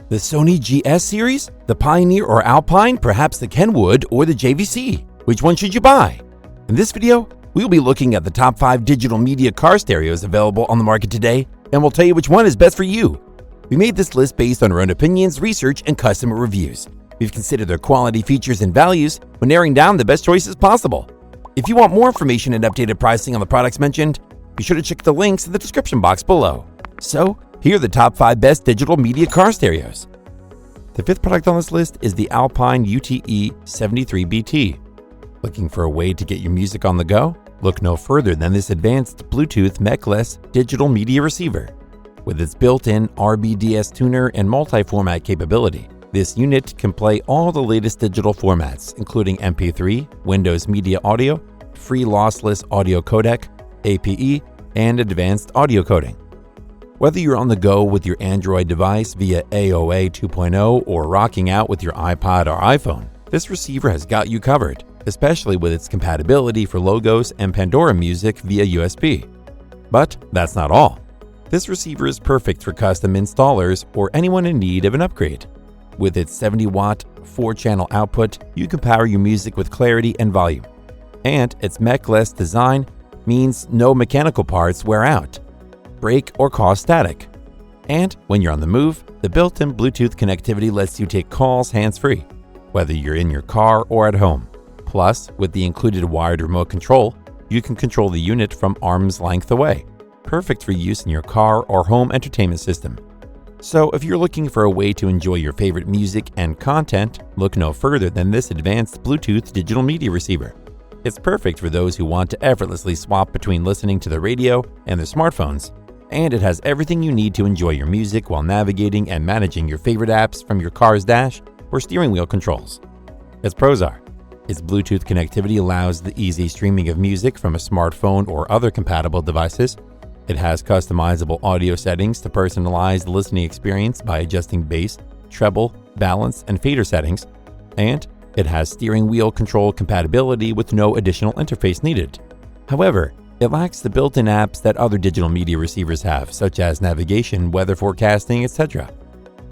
The Sony GS Series, the Pioneer or Alpine, perhaps the KENWOOD or the JVC? Which one should you buy? In this video, we'll be looking at the top 5 digital media car stereos available on the market today, and we'll tell you which one is best for you. We made this list based on our own opinions, research, and customer reviews. We've considered their quality, features, and values when narrowing down the best choices possible. If you want more information and updated pricing on the products mentioned, be sure to check the links in the description box below. So, here are the top 5 best digital media car stereos. The 5th product on this list is the Alpine UTE-73BT. Looking for a way to get your music on the go? Look no further than this advanced Bluetooth MEC-less digital media receiver. With its built-in RBDS tuner and multi-format capability, this unit can play all the latest digital formats, including MP3, Windows Media Audio, free lossless audio codec, APE, and advanced audio coding. Whether you're on the go with your Android device via AOA 2.0 or rocking out with your iPod or iPhone, this receiver has got you covered, especially with its compatibility for Logos and Pandora music via USB. But that's not all. This receiver is perfect for custom installers or anyone in need of an upgrade. With its 70-watt, 4-channel output, you can power your music with clarity and volume. And its MEC-less design means no mechanical parts wear out, break, or cause static. And when you're on the move, the built-in Bluetooth connectivity lets you take calls hands-free, whether you're in your car or at home. Plus, with the included wired remote control, you can control the unit from arm's length away, perfect for use in your car or home entertainment system. So if you're looking for a way to enjoy your favorite music and content, look no further than this advanced Bluetooth digital media receiver. It's perfect for those who want to effortlessly swap between listening to the radio and their smartphones, and it has everything you need to enjoy your music while navigating and managing your favorite apps from your car's dash or steering wheel controls. Its pros are: its Bluetooth connectivity allows the easy streaming of music from a smartphone or other compatible devices. It has customizable audio settings to personalize the listening experience by adjusting bass, treble, balance, and fader settings. And it has steering wheel control compatibility with no additional interface needed. However, it lacks the built-in apps that other digital media receivers have, such as navigation, weather forecasting, etc.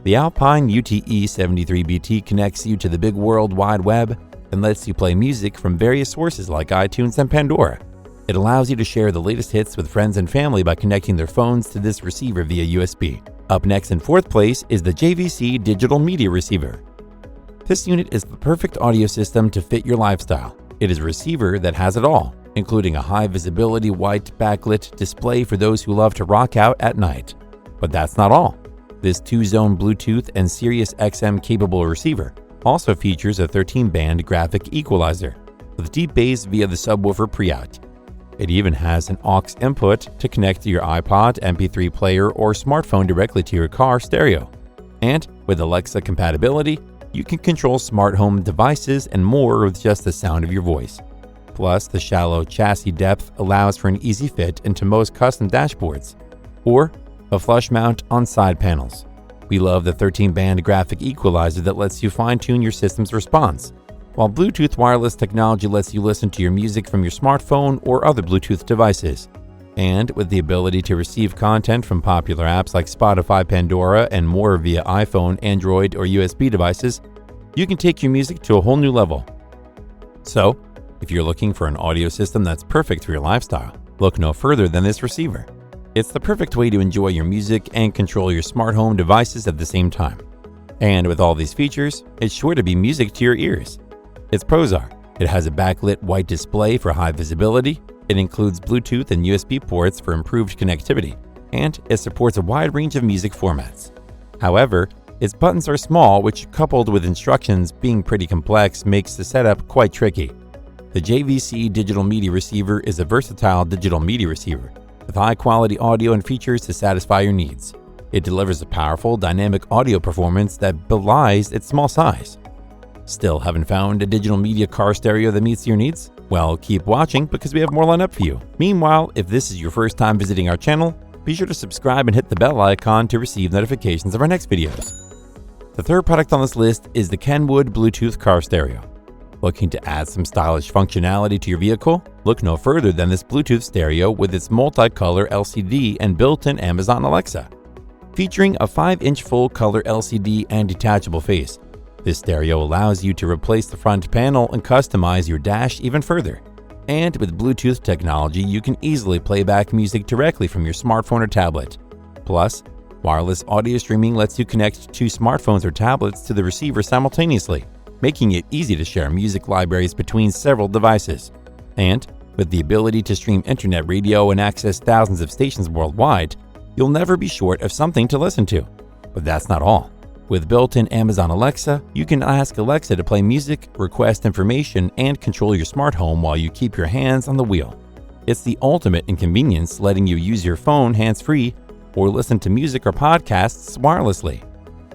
The Alpine UTE-73BT connects you to the big World Wide Web and lets you play music from various sources like iTunes and Pandora. It allows you to share the latest hits with friends and family by connecting their phones to this receiver via USB. Up next in 4th place is the JVC Digital Media Receiver. This unit is the perfect audio system to fit your lifestyle. It is a receiver that has it all, including a high-visibility white backlit display for those who love to rock out at night. But that's not all. This 2-zone Bluetooth and Sirius XM capable receiver also features a 13-band graphic equalizer with deep bass via the subwoofer pre-out. It even has an aux input to connect to your iPod, MP3 player, or smartphone directly to your car stereo. And with Alexa compatibility, you can control smart home devices and more with just the sound of your voice. Plus, the shallow chassis depth allows for an easy fit into most custom dashboards, or a flush mount on side panels. We love the 13-band graphic equalizer that lets you fine-tune your system's response, while Bluetooth wireless technology lets you listen to your music from your smartphone or other Bluetooth devices. And with the ability to receive content from popular apps like Spotify, Pandora, and more via iPhone, Android, or USB devices, you can take your music to a whole new level. So, if you're looking for an audio system that's perfect for your lifestyle, look no further than this receiver. It's the perfect way to enjoy your music and control your smart home devices at the same time. And with all these features, it's sure to be music to your ears. Its pros are: it has a backlit white display for high visibility, it includes Bluetooth and USB ports for improved connectivity, and it supports a wide range of music formats. However, its buttons are small, which, coupled with instructions being pretty complex, makes the setup quite tricky. The JVC Digital Media Receiver is a versatile digital media receiver with high-quality audio and features to satisfy your needs. It delivers a powerful, dynamic audio performance that belies its small size. Still haven't found a digital media car stereo that meets your needs? Well, keep watching because we have more lined up for you. Meanwhile, if this is your first time visiting our channel, be sure to subscribe and hit the bell icon to receive notifications of our next videos. The 3rd product on this list is the KENWOOD Bluetooth car stereo. Looking to add some stylish functionality to your vehicle? Look no further than this Bluetooth stereo with its multicolor LCD and built-in Amazon Alexa. Featuring a 5-inch full-color LCD and detachable face, this stereo allows you to replace the front panel and customize your dash even further. And with Bluetooth technology, you can easily play back music directly from your smartphone or tablet. Plus, wireless audio streaming lets you connect 2 smartphones or tablets to the receiver simultaneously, making it easy to share music libraries between several devices. And with the ability to stream internet radio and access thousands of stations worldwide, you'll never be short of something to listen to. But that's not all. With built-in Amazon Alexa, you can ask Alexa to play music, request information, and control your smart home while you keep your hands on the wheel. It's the ultimate in convenience, letting you use your phone hands-free or listen to music or podcasts wirelessly.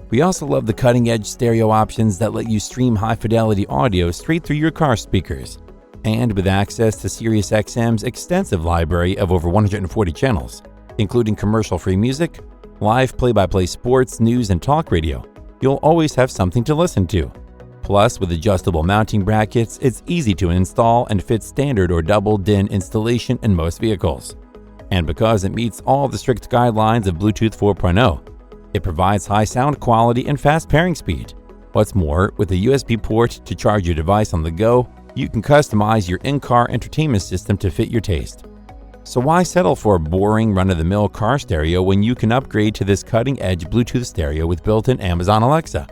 We also love the cutting-edge stereo options that let you stream high-fidelity audio straight through your car speakers. And with access to SiriusXM's extensive library of over 140 channels, including commercial-free music, live play-by-play sports, news, and talk radio, you'll always have something to listen to. Plus, with adjustable mounting brackets, it's easy to install and fit standard or double DIN installation in most vehicles. And because it meets all the strict guidelines of Bluetooth 4.0, it provides high sound quality and fast pairing speed. What's more, with a USB port to charge your device on the go, you can customize your in-car entertainment system to fit your taste. So why settle for a boring, run-of-the-mill car stereo when you can upgrade to this cutting-edge Bluetooth stereo with built-in Amazon Alexa?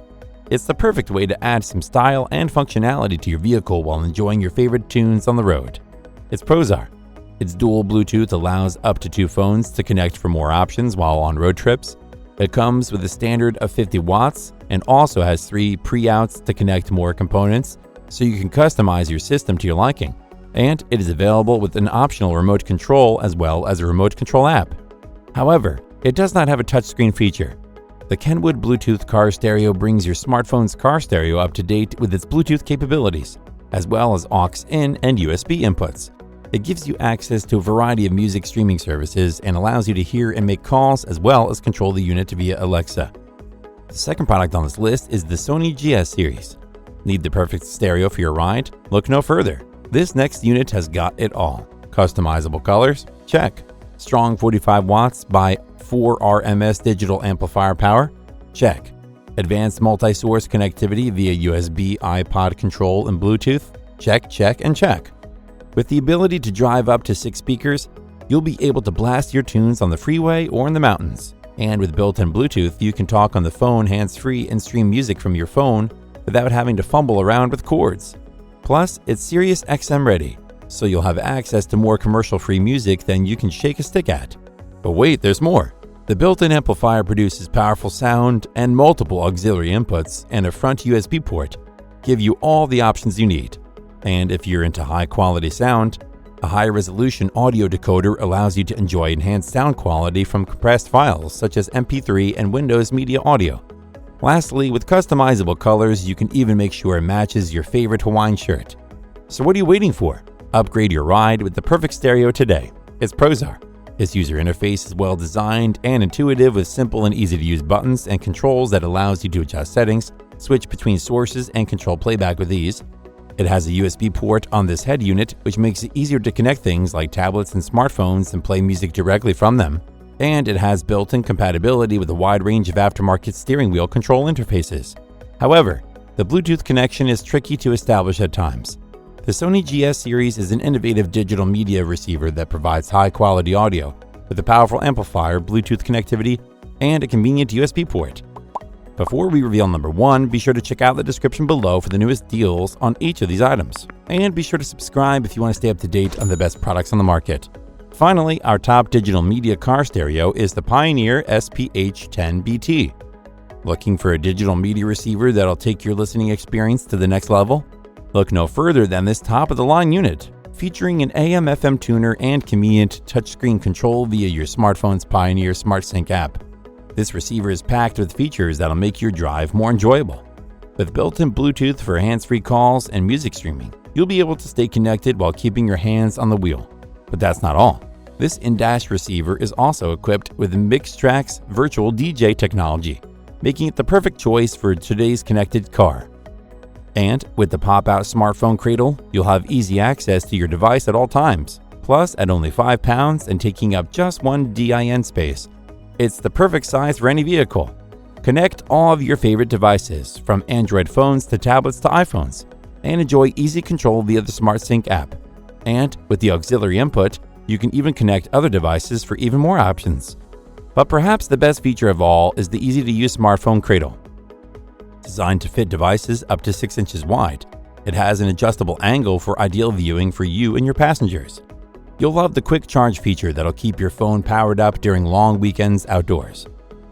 It's the perfect way to add some style and functionality to your vehicle while enjoying your favorite tunes on the road. Its pros are: its dual Bluetooth allows up to 2 phones to connect for more options while on road trips. It comes with a standard of 50 watts and also has 3 pre-outs to connect more components, so you can customize your system to your liking. And it is available with an optional remote control as well as a remote control app. However, it does not have a touchscreen feature. The KENWOOD Bluetooth car stereo brings your smartphone's car stereo up to date with its Bluetooth capabilities, as well as aux-in and USB inputs. It gives you access to a variety of music streaming services and allows you to hear and make calls as well as control the unit via Alexa. The second product on this list is the Sony GS Series. Need the perfect stereo for your ride? Look no further. This next unit has got it all. Customizable colors? Check. Strong 45 watts by 4 RMS digital amplifier power? Check. Advanced multi-source connectivity via USB, iPod control, and Bluetooth? Check, check, and check. With the ability to drive up to 6 speakers, you'll be able to blast your tunes on the freeway or in the mountains. And with built-in Bluetooth, you can talk on the phone hands-free and stream music from your phone without having to fumble around with cords. Plus, it's SiriusXM ready, so you'll have access to more commercial-free music than you can shake a stick at. But wait, there's more. The built-in amplifier produces powerful sound and multiple auxiliary inputs, and a front USB port give you all the options you need. And if you're into high-quality sound, a high-resolution audio decoder allows you to enjoy enhanced sound quality from compressed files such as MP3 and Windows Media Audio. Lastly, with customizable colors, you can even make sure it matches your favorite Hawaiian shirt. So what are you waiting for? Upgrade your ride with the perfect stereo today. Its pros are: its user interface is well designed and intuitive with simple and easy to use buttons and controls that allows you to adjust settings, switch between sources, and control playback with ease. It has a USB port on this head unit, which makes it easier to connect things like tablets and smartphones and play music directly from them. And it has built-in compatibility with a wide range of aftermarket steering wheel control interfaces. However, the Bluetooth connection is tricky to establish at times. The Sony GS Series is an innovative digital media receiver that provides high-quality audio with a powerful amplifier, Bluetooth connectivity, and a convenient USB port. Before we reveal number 1, be sure to check out the description below for the newest deals on each of these items. And be sure to subscribe if you want to stay up to date on the best products on the market. Finally, our top digital media car stereo is the Pioneer SPH-10BT. Looking for a digital media receiver that'll take your listening experience to the next level? Look no further than this top-of-the-line unit, featuring an AM/FM tuner and convenient touchscreen control via your smartphone's Pioneer SmartSync app. This receiver is packed with features that'll make your drive more enjoyable. With built-in Bluetooth for hands-free calls and music streaming, you'll be able to stay connected while keeping your hands on the wheel. But that's not all. This in-dash receiver is also equipped with MixTrack's virtual DJ technology, making it the perfect choice for today's connected car. And with the pop-out smartphone cradle, you'll have easy access to your device at all times. Plus, at only £5 and taking up just 1 DIN space, It's the perfect size for any vehicle. Connect all of your favorite devices, from Android phones to tablets to iPhones, and enjoy easy control via the SmartSync app. And with the auxiliary input, you can even connect other devices for even more options. But perhaps the best feature of all is the easy-to-use smartphone cradle. Designed to fit devices up to 6 inches wide, it has an adjustable angle for ideal viewing for you and your passengers. You'll love the quick charge feature that'll keep your phone powered up during long weekends outdoors.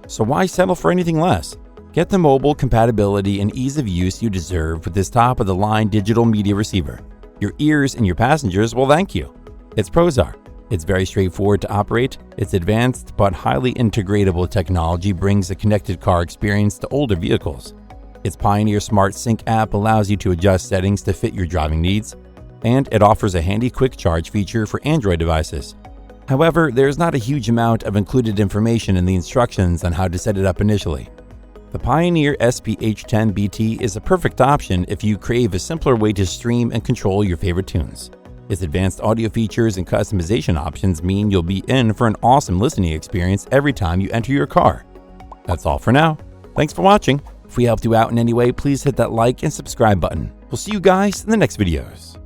So why settle for anything less? Get the mobile compatibility and ease of use you deserve with this top-of-the-line digital media receiver. Your ears and your passengers will thank you. Its pros are: it's very straightforward to operate, its advanced but highly integratable technology brings a connected car experience to older vehicles. Its Pioneer SmartSync app allows you to adjust settings to fit your driving needs, and it offers a handy quick charge feature for Android devices. However, there's not a huge amount of included information in the instructions on how to set it up initially. The Pioneer SPH10BT is a perfect option if you crave a simpler way to stream and control your favorite tunes. Its advanced audio features and customization options mean you'll be in for an awesome listening experience every time you enter your car. That's all for now. Thanks for watching. If we helped you out in any way, please hit that like and subscribe button. We'll see you guys in the next videos.